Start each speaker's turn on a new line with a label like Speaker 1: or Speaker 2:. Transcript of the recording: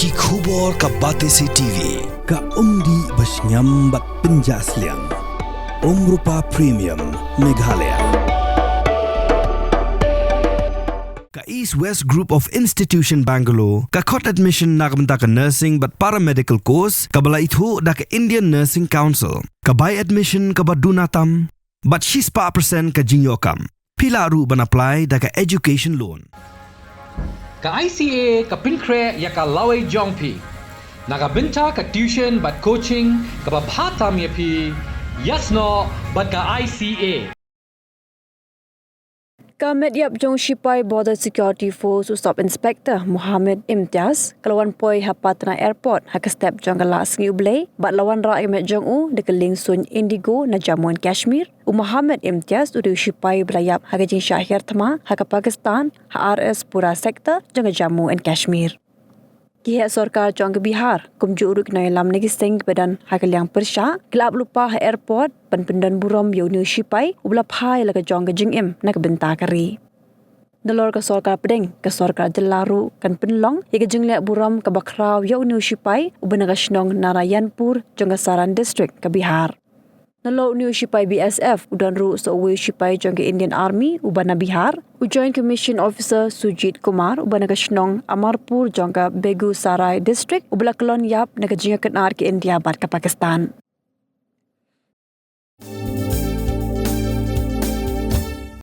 Speaker 1: Ki khubor ka Batesi TV.
Speaker 2: Ka umdi basnyam bat penjaslian. Rupa Premium Meghalaya. Ka East West Group of Institution Bangalore, ka khot admission nagmenta ka nursing but paramedical course, ka bala ithu da ka Indian Nursing Council, ka buy admission ka badunatam, but Shipai % ka jingyokam. Pila ru ban apply da ka education loan.
Speaker 3: Ka ICA ka pinkre ya ka laway jongpi. Nagabinta ka tuition but coaching ka babhatam ya pi. Yes no but ka ICA.
Speaker 4: Kamet yap jong Shipai Border Security Force Sub Inspector Muhammad Imtiaz kelawan poi hapatna airport hak step jong galas ngi ublay bat lawan ra emet jong u dekeling sun Indigo na Jammu and Kashmir Muhammad Imtiaz udu Shipai belayap hak jing Syahir Tama hak Pakistan HRS Pura sektor jong Jammu and Kashmir. Kihak Sarkar jong ke Bihar kumju uruk na lam negi sing badan hak liang persya kelab lupa ha airport penpendan burom yo new Shipai ubla phai la ka jong ke jingim na ka benta kari. Dalor ka Sarkar pedeng ka Sarkar jelaru kan penlong ye ke jinglek burom ka bakraw yo new Shipai ubana ka shnong Narayanpur jong ka Saran district ka Bihar. Nalo new Shipai BSF udan ru so we Shipai jong ke Indian Army ubana Bihar Joint Commission Officer Sujit Kumar ubana ka shnong Amarpur jong ka Begusarai district ubla Kyllon yap na ka jinga kenar ke India bat ka Pakistan.